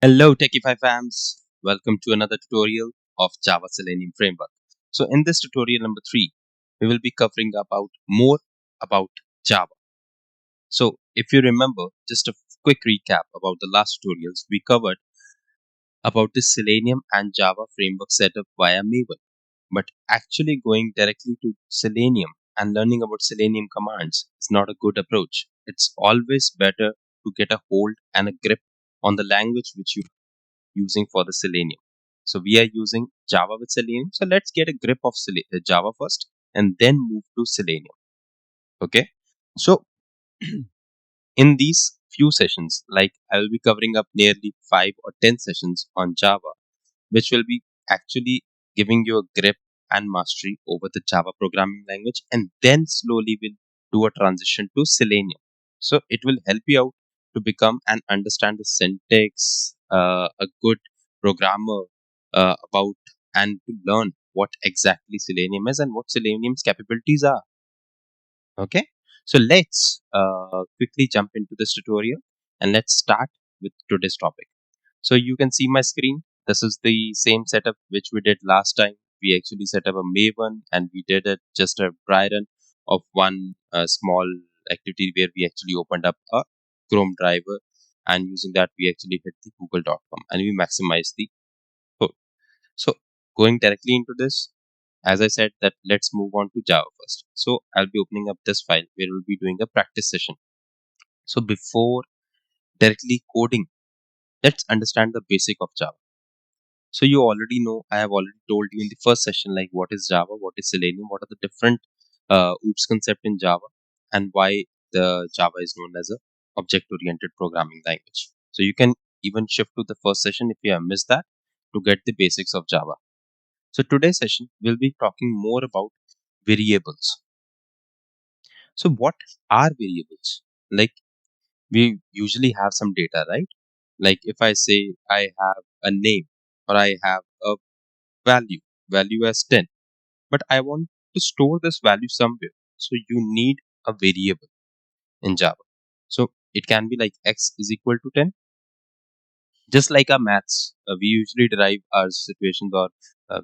Hello, Techify fams. Welcome to another tutorial of Java Selenium framework. So, in this tutorial number 3, we will be covering about more about Java. So, if you remember, just a quick recap about the last tutorials, we covered about the Selenium and Java framework setup via Maven. But actually going directly to Selenium and learning about Selenium commands is not a good approach. It's always better to get a hold and a grip on the language which you using for the Selenium. So we are using Java with Selenium. So let's get a grip of Java first and then move to Selenium. Okay. So in these few sessions, like I will be covering up nearly 5 or 10 sessions on Java, which will be actually giving you a grip and mastery over the Java programming language, and then slowly we'll do a transition to Selenium. So it will help you out to become and understand the syntax, a good programmer about and to learn what exactly Selenium is and what Selenium's capabilities are. Okay, so let's quickly jump into this tutorial and let's start with today's topic. So you can see my screen. This is the same setup which we did last time. We actually set up a Maven and we did it just a dry run of one small activity where we actually opened up a Chrome driver, and using that we actually hit the google.com and we maximized the code. So going directly into this, as I said that let's move on to Java first. So I'll be opening up this file where we'll be doing a practice session. So before directly coding, let's understand the basic of Java. So you already know, I have already told you in the first session, like what is Java, what is Selenium, what are the different OOPS concept in Java, and why the Java is known as a object-oriented programming language. So you can even shift to the first session if you have missed that to get the basics of Java. So today's session we'll be talking more about variables. So what are variables? Like we usually have some data, right? Like if I say I have a name or I have a value, value as 10, but I want to store this value somewhere. So you need a variable in Java. So it can be like x is equal to 10. Just like our maths, we usually derive our situations or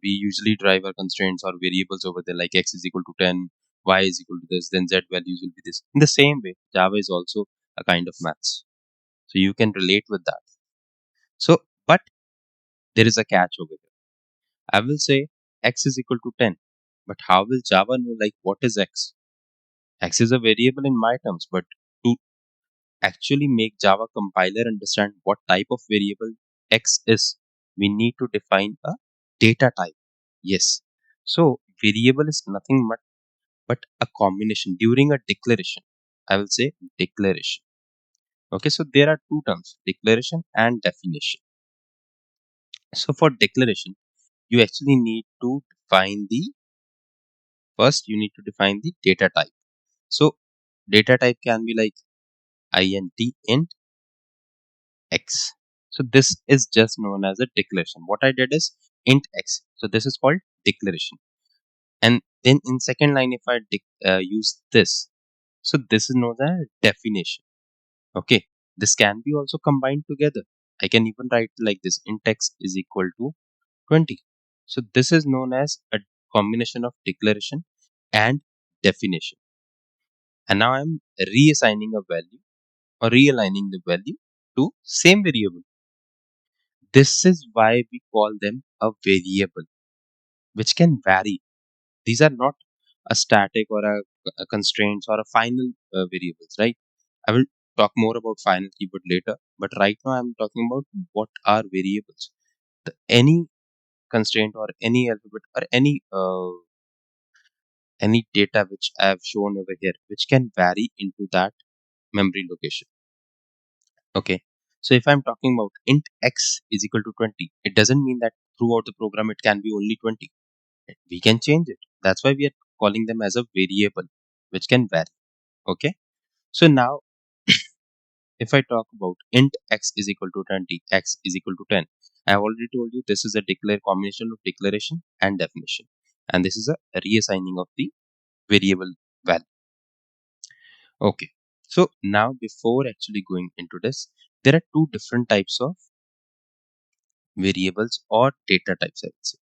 we usually derive our constraints or variables over there, like x is equal to 10, y is equal to this, then z values will be this. In the same way, Java is also a kind of maths. So you can relate with that. So, but there is a catch over here. I will say x is equal to 10, but how will Java know like what is x? X is a variable in my terms, but to actually make Java compiler understand what type of variable X is, we need to define a data type. Yes. So variable is nothing but a combination during a declaration. I will say declaration. Okay, so there are two terms, declaration and definition. So for declaration, you actually need to define the first, you need to define the data type. So data type can be like int x. So this is just known as a declaration. What I did is int x. So this is called declaration. And then in second line, if I use this, so this is known as definition. Okay, this can be also combined together. I can even write like this: int x is equal to 20. So this is known as a combination of declaration and definition. And now I'm reassigning a value or realigning the value to same variable. This is why we call them a variable, which can vary. These are not a static or a constraints or a final variables, right? I will talk more about final keyword later, but right now I'm talking about what are variables. Any constraint or any alphabet or any data which I have shown over here, which can vary into that memory location. Okay. So if I'm talking about int x is equal to 20, it doesn't mean that throughout the program it can be only 20. We can change it. That's why we are calling them as a variable, which can vary. Okay. So now if I talk about int x is equal to 20, x is equal to 10, I have already told you this is a declare combination of declaration and definition. And this is a reassigning of the variable value. Okay. So now before actually going into this, there are two different types of variables or data types, I would say.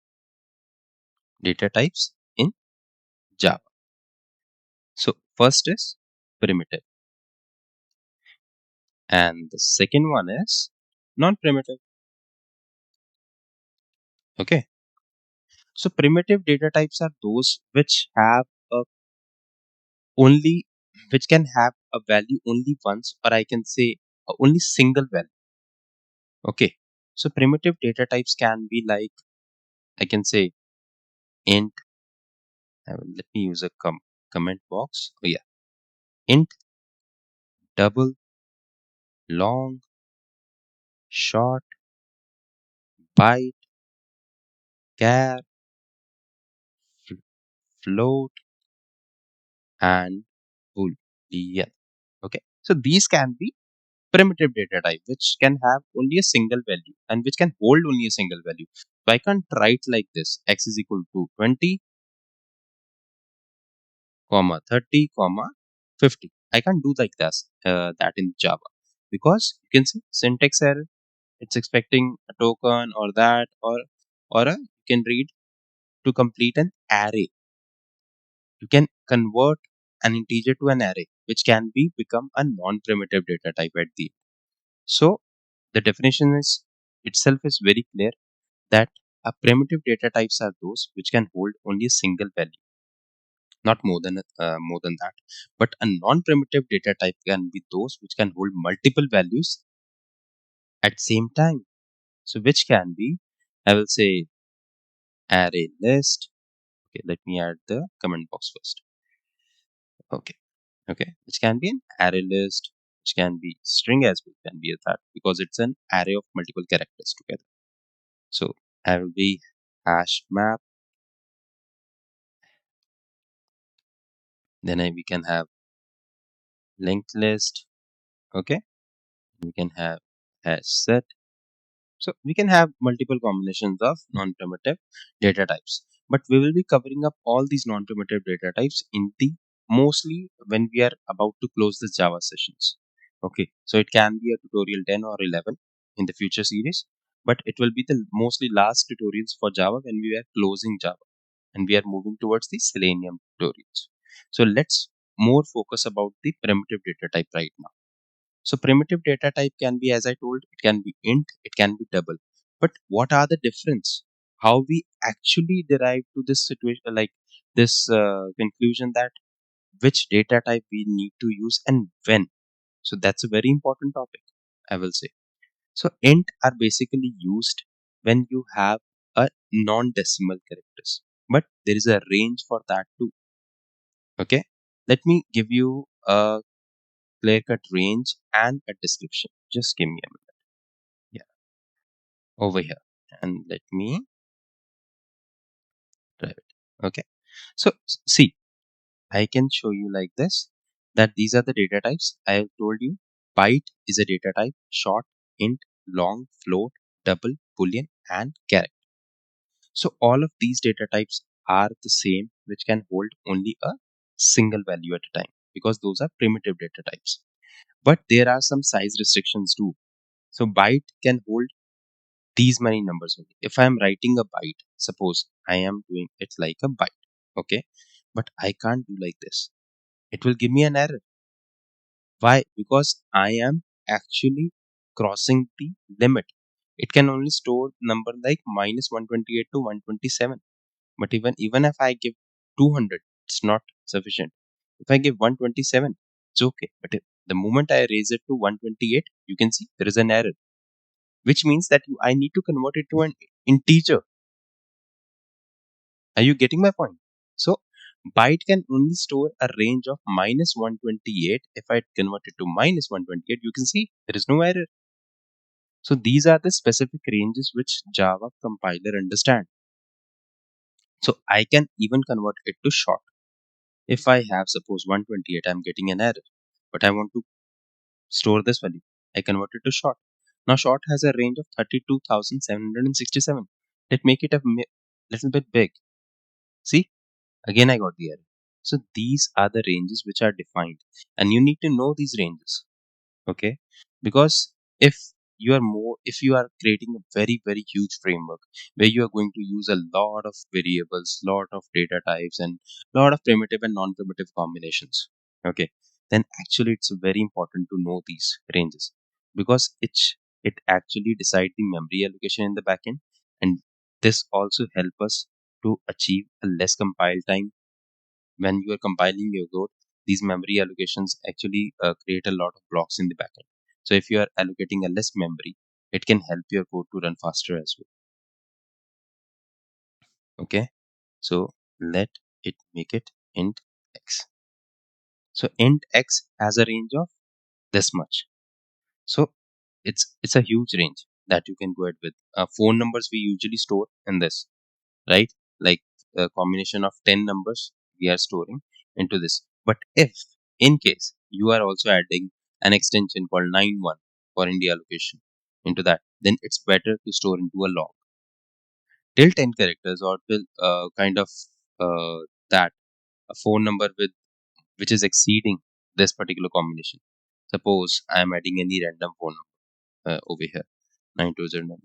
Data types in Java. So first is primitive, and the second one is non-primitive. Okay. So primitive data types are those which have a only which can have a value only once, or I can say a only single value. Okay. So primitive data types can be like, I can say int. Let me use a comment box. Oh yeah, int, double, long, short, byte, char, fl- float, and boolean. Okay. So these can be primitive data type which can have only a single value and which can hold only a single value. So I can't write like this: x is equal to 20, comma 30, comma 50. I can't do like this that in Java, because you can see syntax error. It's expecting a token or that, or you can read to complete an array. You can convert an integer to an array, which can be become a non-primitive data type at the end. So the definition is itself is very clear that a primitive data types are those which can hold only a single value, not more than that. But a non-primitive data type can be those which can hold multiple values at same time. So which can be, I will say, array list. Okay, let me add the comment box first. Okay, okay, which can be an array list, which can be string as well, can be a that because it's an array of multiple characters together. So I will be hash map. Then we can have linked list. Okay, we can have hash set. So we can have multiple combinations of non-primitive data types, but we will be covering up all these non-primitive data types in the mostly when we are about to close the Java sessions. Okay, so it can be a tutorial 10 or 11 in the future series, but it will be the mostly last tutorials for Java when we are closing Java and we are moving towards the Selenium tutorials. So let's more focus about the primitive data type right now. So primitive data type can be, as I told, it can be int, it can be double. But what are the difference? How we actually derive to this situation, like this conclusion that which data type we need to use and when? So that's a very important topic, I will say. So int are basically used when you have a non-decimal characters, but there is a range for that too. Okay, let me give you a clear-cut range and a description. Just give me a minute. Yeah, over here, and let me drive it. Okay, so see, I can show you like this that these are the data types. I have told you byte is a data type, short, int, long, float, double, boolean, and character. So all of these data types are the same, which can hold only a single value at a time because those are primitive data types. But there are some size restrictions too. So byte can hold these many numbers only. If I am writing a byte, suppose I am doing it like a byte, okay, but I can't do like this. It will give me an error. Why? Because I am actually crossing the limit. It can only store number like minus 128 to 127. But even if I give 200, it's not sufficient. If I give 127, it's okay. But if, the moment I raise it to 128, you can see there is an error, which means that I need to convert it to an integer. Are you getting my point? So byte can only store a range of minus 128. If I convert it to minus 128, you can see there is no error. So these are the specific ranges which Java compiler understand. So I can even convert it to short. If I have suppose 128, I'm getting an error, but I want to store this value. I convert it to short. Now short has a range of 32,767. Let's make it a little bit big. See, again I got the error. So these are the ranges which are defined, and you need to know these ranges. Okay, because if you are more, if you are creating a very very huge framework where you are going to use a lot of variables, lot of data types, and lot of primitive and non-primitive combinations, okay, then actually it's very important to know these ranges, because it actually decide the memory allocation in the backend, and this also help us to achieve a less compile time. When you are compiling your code, these memory allocations actually create a lot of blocks in the backend. So if you are allocating a less memory, it can help your code to run faster as well. Okay, so let it make it int x. So int x has a range of this much. So it's a huge range that you can go ahead with. Phone numbers we usually store in this, right? Like a combination of 10 numbers we are storing into this. But if in case you are also adding an extension called 91 for India location into that, then it's better to store into a log till 10 characters, or till kind of uh, that a phone number with which is exceeding this particular combination. Suppose I am adding any random phone number over here, 920,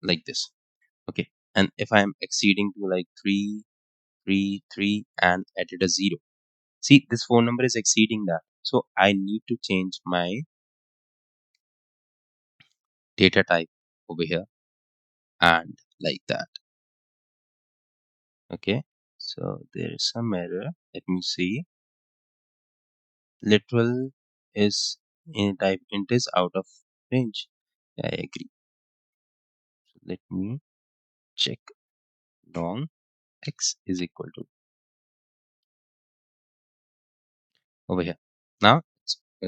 like this. Okay, and if I am exceeding to like 333 and added a 0, see this phone number is exceeding that, so I need to change my data type over here, and like that. Okay, so there is some error, let me see. Literal is in type int is out of range. I agree. So let me check. Long x is equal to over here. Now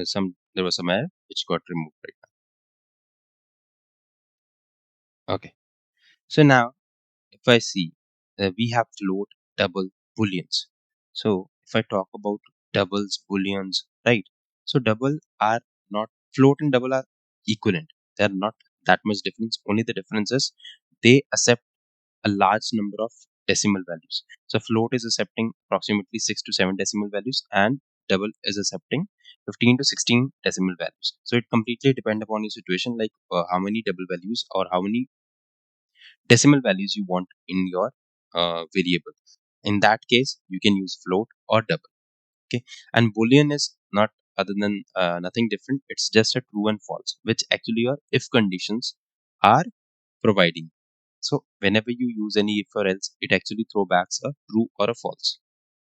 some there was some error which got removed right now. Okay, so now if I see, we have float, double, booleans. So if I talk about doubles, booleans, right? So double are not, float and double are equivalent. They are not that much difference. Only the difference is they accept a large number of decimal values. So float is accepting approximately 6 to 7 decimal values, and double is accepting 15 to 16 decimal values. So it completely depends upon your situation, like how many double values or how many decimal values you want in your variable. In that case, you can use float or double. Okay, and boolean is not other than nothing different. It's just a true and false, which actually your if conditions are providing. So whenever you use any if or else, it actually throw back a true or a false.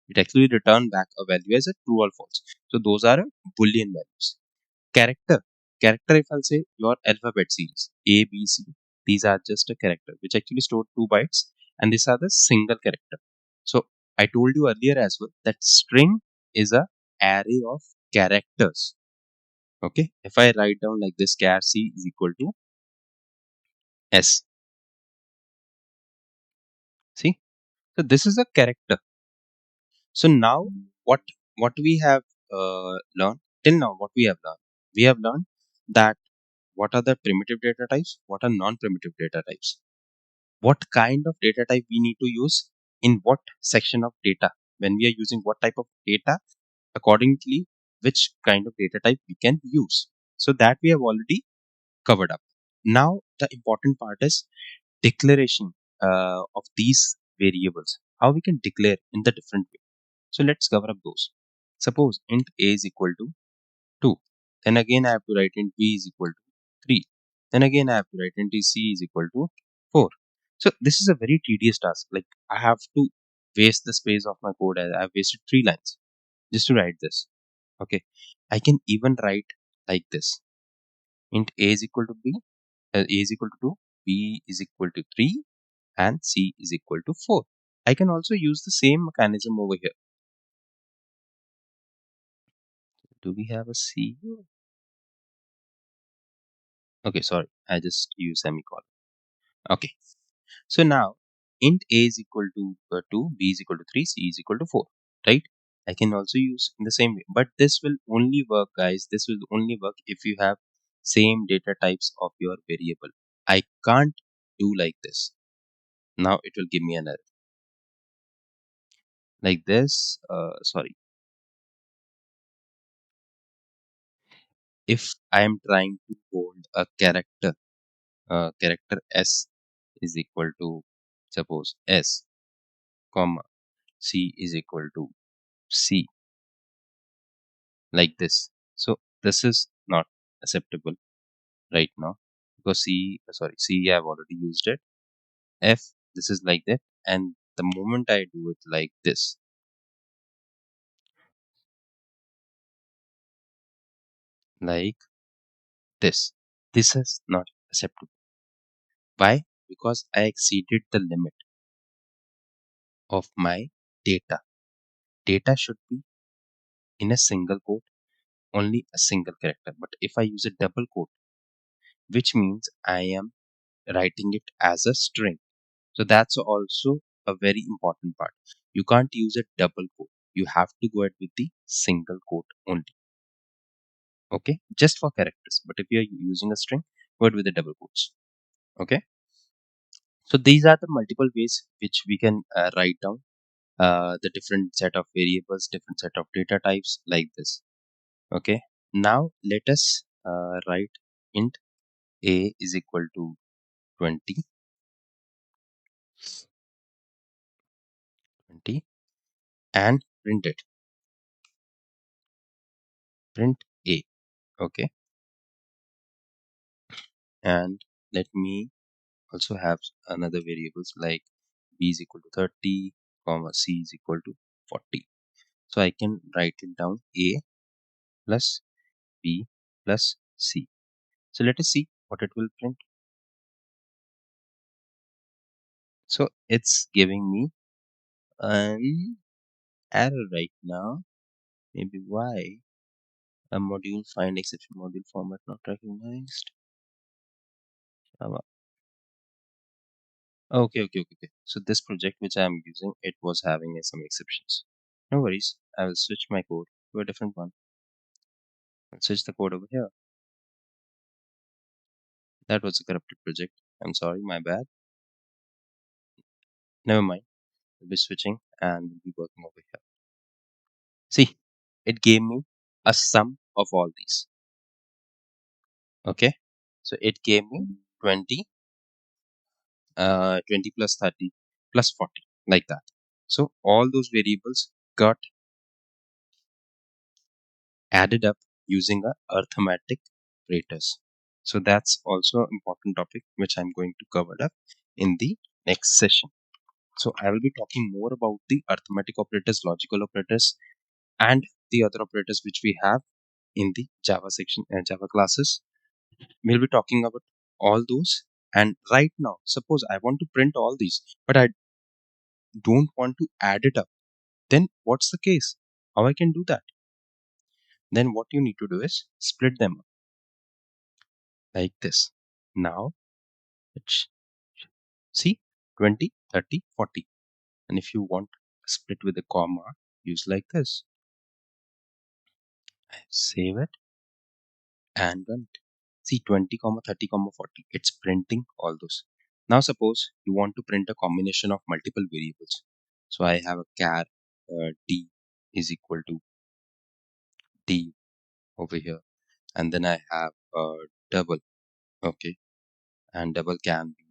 It actually return back a value as a true or false. So those are boolean values. Character. Character, if I'll say your alphabet series, A, B, C, these are just a character which actually store 2 bytes, and these are the single character. So I told you earlier as well that string is a array of characters. Okay. If I write down like this, char C is equal to S. See? So this is a character. So now what what we have learned till now, what we have learned that what are the primitive data types, what are non-primitive data types, what kind of data type we need to use in what section of data, when we are using what type of data, accordingly which kind of data type we can use. So that we have already covered up. Now the important part is declaration of these variables, how we can declare in the different way. So let's cover up those. Suppose int a is equal to 2. Then again I have to write int b is equal to 3. Then again I have to write int c is equal to 4. So this is a very tedious task. Like I have to waste the space of my code. I have wasted 3 lines just to write this. Okay. I can even write like this. Int a is equal to b, a is equal to 2, b is equal to 3, and c is equal to 4. I can also use the same mechanism over here. Do we have a c? Okay, sorry. I just use semicolon. Okay. So now int a is equal to 2, b is equal to 3, c is equal to 4, right? I can also use in the same way, but this will only work, guys. This will only work if you have same data types of your variable. I can't do like this. Now it will give me an error like this. Sorry. If I am trying to hold a character, character S is equal to suppose S, comma C is equal to C, like this. So this is not acceptable right now because C I've already used it. F, this is like that, and the moment I do it like this, like this is not acceptable. Why? Because I exceeded the limit of my data. Data should be in a single quote, only a single character. But if I use a double quote, which means I am writing it as a string. So that's also a very important part. You can't use a double quote. You have to go ahead with the single quote only. Okay, just for characters. But if you're using a string, go ahead with the double quotes. Okay, so these are the multiple ways which we can write down the different set of variables, different set of data types like this. Okay, now let us write int a is equal to 20, 20 and print it. Print a. Okay, and let me also have another variables like b is equal to 30, comma c is equal to 40. So I can write it down a plus b plus c. So let us see what it will print. So it's giving me an error right now. Maybe why? A module find exception module format not recognized. Java. Okay. So this project which I am using, it was having some exceptions. No worries. I will switch my code to a different one. I'll switch the code over here. That was a corrupted project. I'm sorry, my bad. Never mind. We'll be switching and we'll be working over here. See, it gave me a sum of all these. Okay. So it gave me 20, 20 plus 30 plus 40, like that. So all those variables got added up using a arithmetic operators. So that's also an important topic which I'm going to cover up in the next session. So I will be talking more about the arithmetic operators, logical operators, and the other operators which we have in the Java section, Java classes. We'll be talking about all those. And right now, suppose I want to print all these, but I don't want to add it up. Then what's the case? How I can do that? Then what you need to do is split them up like this. Now, it's, see, 20, 30, 40. And if you want a split with a comma, use like this. Save it and run it. See 20, comma 30, comma 40. It's printing all those. Now suppose you want to print a combination of multiple variables. So I have a char d is equal to d over here, and then I have a double. Okay, and double can be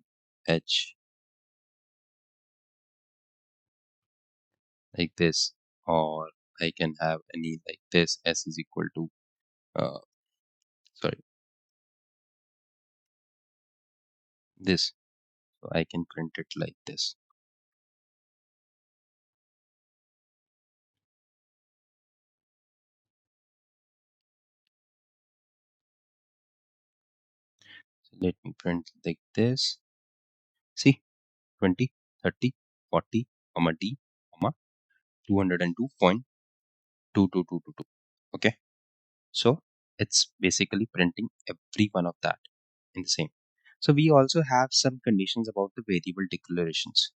h like this, or I can have any like this. S is equal to uh, sorry, this. So I can print it like this. So let me print like this. See, 20, 30, 40, comma d, comma 202.22222. Okay, so it's basically printing every one of that in the same. So we also have some conditions about the variable declarations.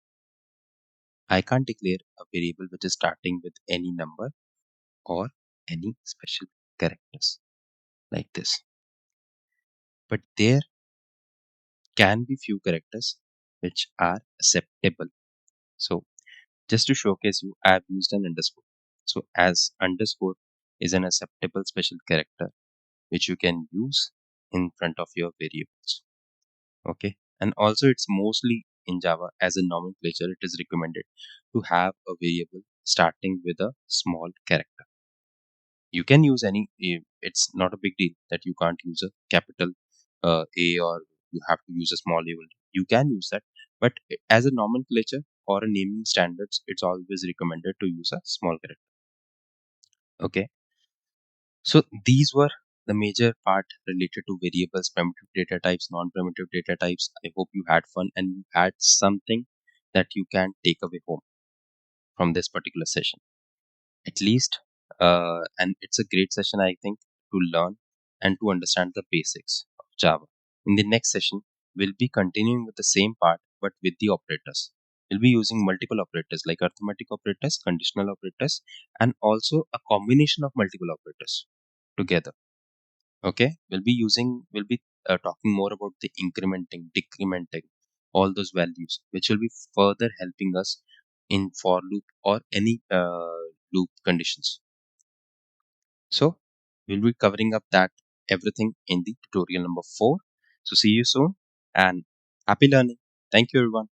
I can't declare a variable which is starting with any number or any special characters like this. But there can be few characters which are acceptable. So just to showcase you, I have used an underscore. So as underscore is an acceptable special character which you can use in front of your variables. Okay, and also it's mostly in Java as a nomenclature. It is recommended to have a variable starting with a small character. You can use any. It's not a big deal that you can't use a capital A, or you have to use a small A. You can use that, but as a nomenclature or a naming standards, it's always recommended to use a small character. Okay, so these were the major part related to variables, primitive data types, non-primitive data types. I hope you had fun and you had something that you can take away home from this particular session. At least, and it's a great session, I think, to learn and to understand the basics of Java. In the next session, we'll be continuing with the same part but with the operators. We'll be using multiple operators like arithmetic operators, conditional operators, and also a combination of multiple operators together. Okay, we'll be talking more about the incrementing, decrementing, all those values, which will be further helping us in for loop or any loop conditions. So we'll be covering up that everything in the tutorial number 4. So see you soon and happy learning. Thank you, everyone.